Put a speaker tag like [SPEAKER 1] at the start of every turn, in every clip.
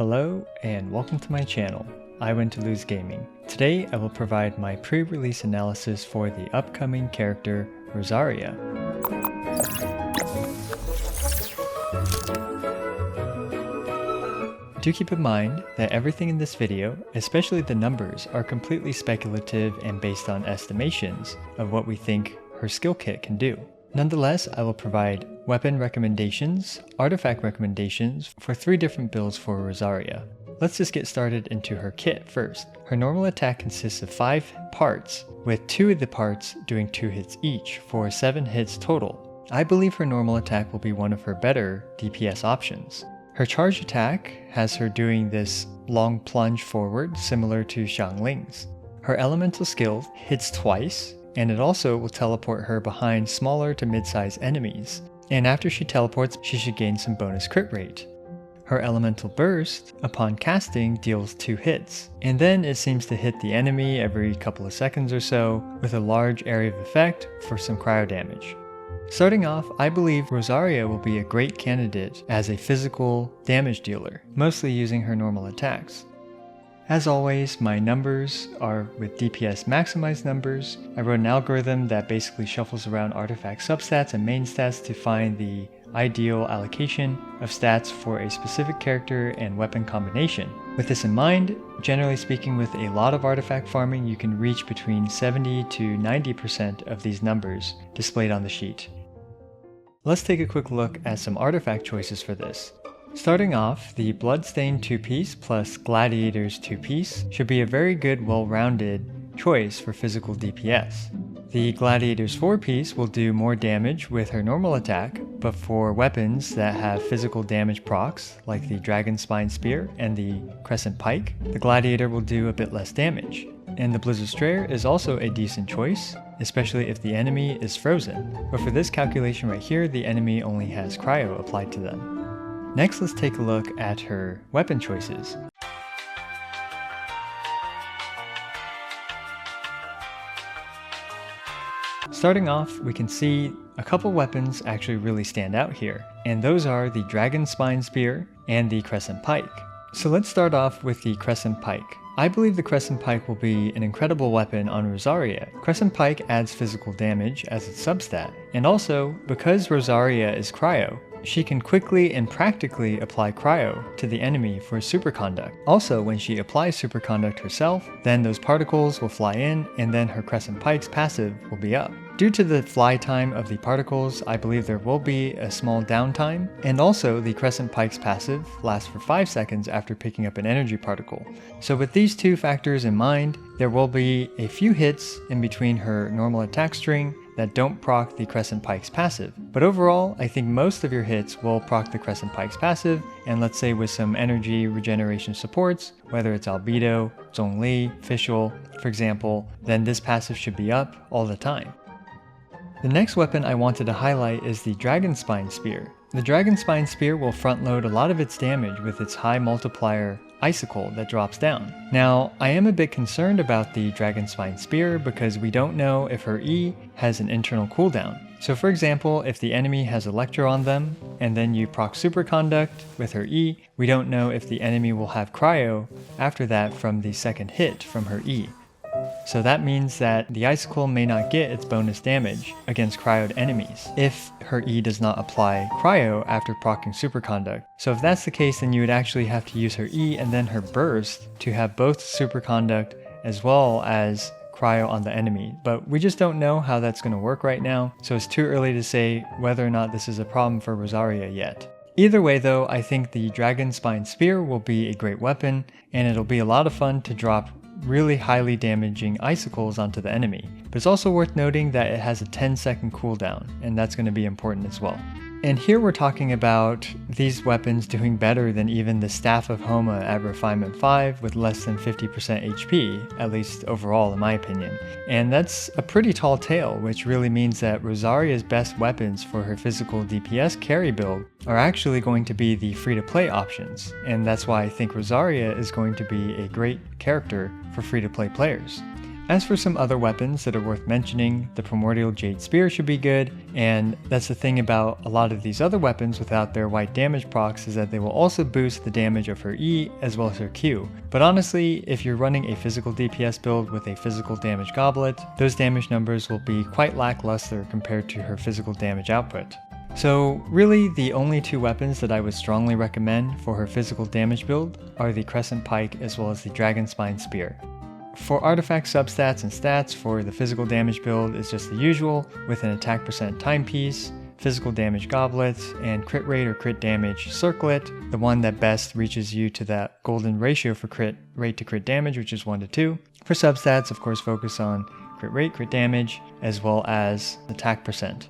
[SPEAKER 1] Hello and welcome to my channel, I Win to Lose Gaming. Today I will provide my pre-release analysis for the upcoming character Rosaria. Do keep in mind that everything in this video, especially the numbers, are completely speculative and based on estimations of what we think her skill kit can do. Nonetheless, I will provide weapon recommendations, artifact recommendations for 3 different builds for Rosaria. Let's just get started into her kit first. Her normal attack consists of 5 parts, with 2 of the parts doing 2 hits each for 7 hits total. I believe her normal attack will be one of her better DPS options. Her charge attack has her doing this long plunge forward similar to Xiangling's. Her elemental skill hits twice, and it also will teleport her behind smaller to mid-sized enemies. And after she teleports, she should gain some bonus crit rate. Her elemental burst, upon casting, deals 2 hits, and then it seems to hit the enemy every couple of seconds or so, with a large area of effect for some cryo damage. Starting off, I believe Rosaria will be a great candidate as a physical damage dealer, mostly using her normal attacks. As always, my numbers are with DPS maximized numbers. I wrote an algorithm that basically shuffles around artifact substats and main stats to find the ideal allocation of stats for a specific character and weapon combination. With this in mind, generally speaking, with a lot of artifact farming, you can reach between 70 to 90% of these numbers displayed on the sheet. Let's take a quick look at some artifact choices for this. Starting off, the Bloodstained 2-piece plus Gladiator's 2-piece should be a very good, well-rounded choice for physical DPS. The Gladiator's 4-piece will do more damage with her normal attack, but for weapons that have physical damage procs, like the Dragon Spine Spear and the Crescent Pike, the Gladiator will do a bit less damage. And the Blizzard Strayer is also a decent choice, especially if the enemy is frozen. But for this calculation right here, the enemy only has Cryo applied to them. Next, let's take a look at her weapon choices. Starting off, we can see a couple weapons actually really stand out here, and those are the Dragon Spine Spear and the Crescent Pike. So let's start off with the Crescent Pike. I believe the Crescent Pike will be an incredible weapon on Rosaria. Crescent Pike adds physical damage as its substat, and also, because Rosaria is Cryo, she can quickly and practically apply Cryo to the enemy for Superconduct. Also, when she applies Superconduct herself, then those particles will fly in, and then her Crescent Pike's passive will be up. Due to the fly time of the particles, I believe there will be a small downtime, and also the Crescent Pike's passive lasts for 5 seconds after picking up an energy particle. So with these 2 factors in mind, there will be a few hits in between her normal attack string that don't proc the Crescent Pike's passive. But overall, I think most of your hits will proc the Crescent Pike's passive, and let's say with some energy regeneration supports, whether it's Albedo, Zhongli, Fischl, for example, then this passive should be up all the time. The next weapon I wanted to highlight is the Dragon Spine Spear. The Dragon Spine Spear will front load a lot of its damage with its high multiplier icicle that drops down. Now, I am a bit concerned about the Dragon Spine Spear because we don't know if her E has an internal cooldown. So for example, if the enemy has Electro on them, and then you proc Superconduct with her E, we don't know if the enemy will have Cryo after that from the second hit from her E. So that means that the icicle may not get its bonus damage against cryoed enemies if her E does not apply Cryo after proccing Superconduct. So if that's the case, then you would actually have to use her E and then her burst to have both Superconduct as well as Cryo on the enemy. But we just don't know how that's going to work right now, so it's too early to say whether or not this is a problem for Rosaria yet. Either way though, I think the Dragon Spine Spear will be a great weapon, and it'll be a lot of fun to drop really highly damaging icicles onto the enemy. But it's also worth noting that it has a 10-second cooldown, and that's going to be important as well. And here we're talking about these weapons doing better than even the Staff of Homa at Refinement 5 with less than 50% HP, at least overall in my opinion. And that's a pretty tall tale, which really means that Rosaria's best weapons for her physical DPS carry build are actually going to be the free-to-play options. And that's why I think Rosaria is going to be a great character for free-to-play players. As for some other weapons that are worth mentioning, the Primordial Jade Spear should be good, and that's the thing about a lot of these other weapons without their white damage procs is that they will also boost the damage of her E as well as her Q. But honestly, if you're running a physical DPS build with a physical damage goblet, those damage numbers will be quite lackluster compared to her physical damage output. So really, the only two weapons that I would strongly recommend for her physical damage build are the Crescent Pike as well as the Dragon Spine Spear. For artifact substats and stats for the physical damage build is just the usual, with an attack percent timepiece, physical damage goblet, and crit rate or crit damage circlet, the one that best reaches you to that golden ratio for crit rate to crit damage, which is 1 to 2. For substats, of course, focus on crit rate, crit damage, as well as attack percent.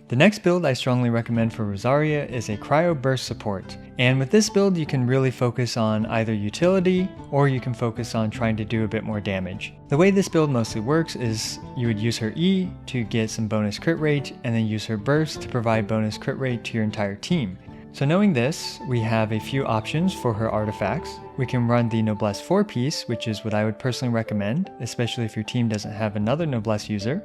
[SPEAKER 1] The next build I strongly recommend for Rosaria is a Cryo Burst support, and with this build you can really focus on either utility or you can focus on trying to do a bit more damage. The way this build mostly works is you would use her E to get some bonus crit rate and then use her burst to provide bonus crit rate to your entire team. So knowing this, we have a few options for her artifacts. We can run the Noblesse 4-piece, which is what I would personally recommend, especially if your team doesn't have another Noblesse user.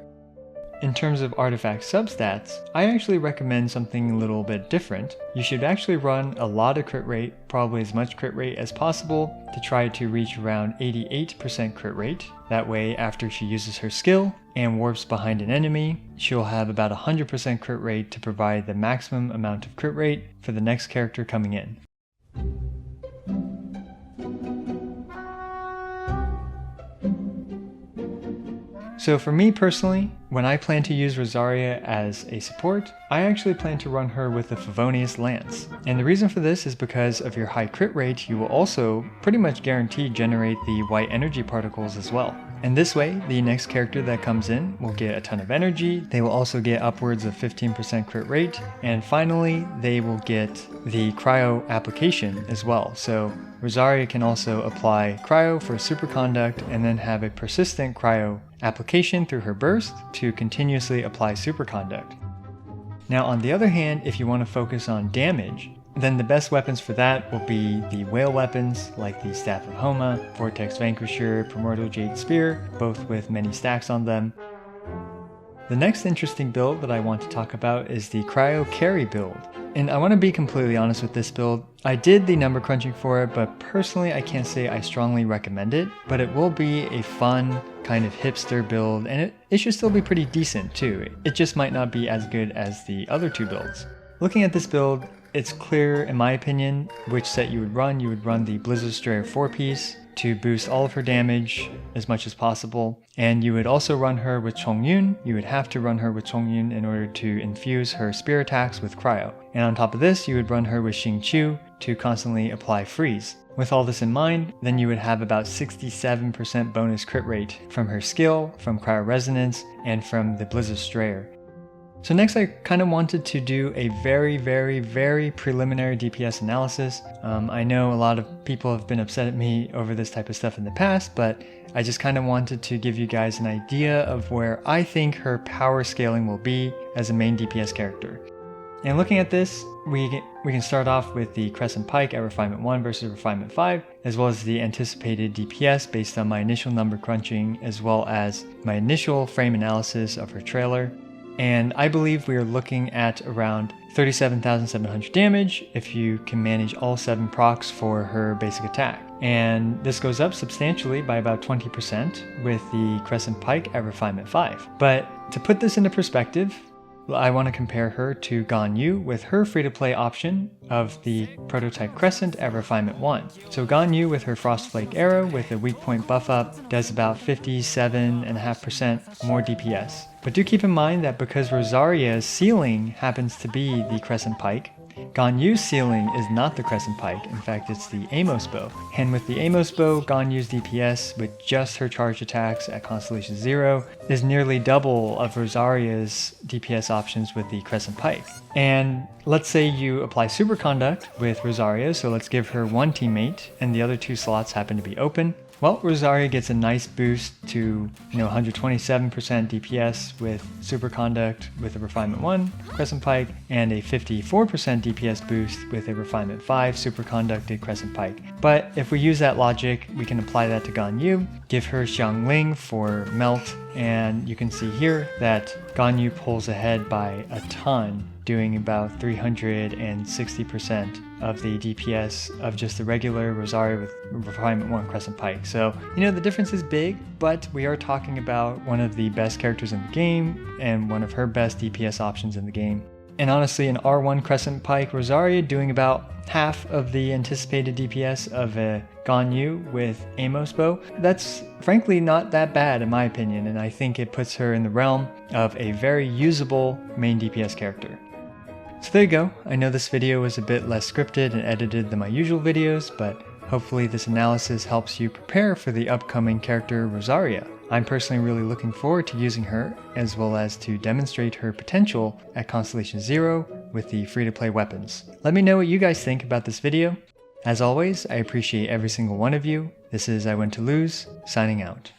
[SPEAKER 1] In terms of artifact substats, I actually recommend something a little bit different. You should actually run a lot of crit rate, probably as much crit rate as possible, to try to reach around 88% crit rate. That way, after she uses her skill and warps behind an enemy, she'll have about 100% crit rate to provide the maximum amount of crit rate for the next character coming in. So for me personally, when I plan to use Rosaria as a support, I actually plan to run her with the Favonius Lance. And the reason for this is because of your high crit rate, you will also pretty much guaranteed generate the white energy particles as well. And this way, the next character that comes in will get a ton of energy, they will also get upwards of 15% crit rate, and finally, they will get the Cryo application as well. So Rosaria can also apply Cryo for superconduct and then have a persistent Cryo application through her burst to continuously apply superconduct. Now on the other hand, if you want to focus on damage, then the best weapons for that will be the whale weapons like the Staff of Homa, Vortex Vanquisher, Primordial Jade Spear, both with many stacks on them. The next interesting build that I want to talk about is the Cryo Carry build. And I want to be completely honest with this build. I did the number crunching for it, but personally I can't say I strongly recommend it, but it will be a fun kind of hipster build, and it should still be pretty decent too. It just might not be as good as the other two builds. Looking at this build, it's clear in my opinion which set you would run. You would run the Blizzard Strayer 4-piece to boost all of her damage as much as possible, and you would also run her with Chongyun. You would have to run her with Chongyun in order to infuse her spear attacks with Cryo. And on top of this, you would run her with Xingqiu to constantly apply freeze. With all this in mind, then you would have about 67% bonus crit rate from her skill, from Cryo Resonance, and from the Blizzard Strayer. So next I kind of wanted to do a very preliminary DPS analysis. I know a lot of people have been upset at me over this type of stuff in the past, but I just kind of wanted to give you guys an idea of where I think her power scaling will be as a main DPS character. And looking at this, we can start off with the Crescent Pike at Refinement 1 versus Refinement 5, as well as the anticipated DPS based on my initial number crunching, as well as my initial frame analysis of her trailer. And I believe we are looking at around 37,700 damage if you can manage all 7 procs for her basic attack. And this goes up substantially by about 20% with the Crescent Pike at Refinement 5. But to put this into perspective, I want to compare her to Ganyu with her free-to-play option of the Prototype Crescent at Refinement 1. So Ganyu with her Frostflake Arrow with a weak point buff up does about 57.5% more DPS. But do keep in mind that because Rosaria's ceiling happens to be the Crescent Pike, Ganyu's ceiling is not the Crescent Pike, in fact it's the Amos Bow. And with the Amos Bow, Ganyu's DPS with just her charge attacks at Constellation 0 is nearly double of Rosaria's DPS options with the Crescent Pike. And let's say you apply Superconduct with Rosaria, so let's give her one teammate and the other 2 slots happen to be open. Well, Rosaria gets a nice boost to 127% DPS with Superconduct with a Refinement 1 Crescent Pike, and a 54% DPS boost with a Refinement 5 Superconducted Crescent Pike. But if we use that logic, we can apply that to Ganyu, give her Xiangling for Melt, and you can see here that Ganyu pulls ahead by a ton, doing about 360% of the DPS of just the regular Rosaria with Refinement 1 Crescent Pike. So, the difference is big, but we are talking about one of the best characters in the game and one of her best DPS options in the game. And honestly, an R1 Crescent Pike Rosaria doing about half of the anticipated DPS of a Ganyu with Amos Bow, that's frankly not that bad in my opinion, and I think it puts her in the realm of a very usable main DPS character. So there you go. I know this video was a bit less scripted and edited than my usual videos, but hopefully this analysis helps you prepare for the upcoming character Rosaria. I'm personally really looking forward to using her, as well as to demonstrate her potential at Constellation Zero with the free-to-play weapons. Let me know what you guys think about this video. As always, I appreciate every single one of you. This is I Win to Lose, signing out.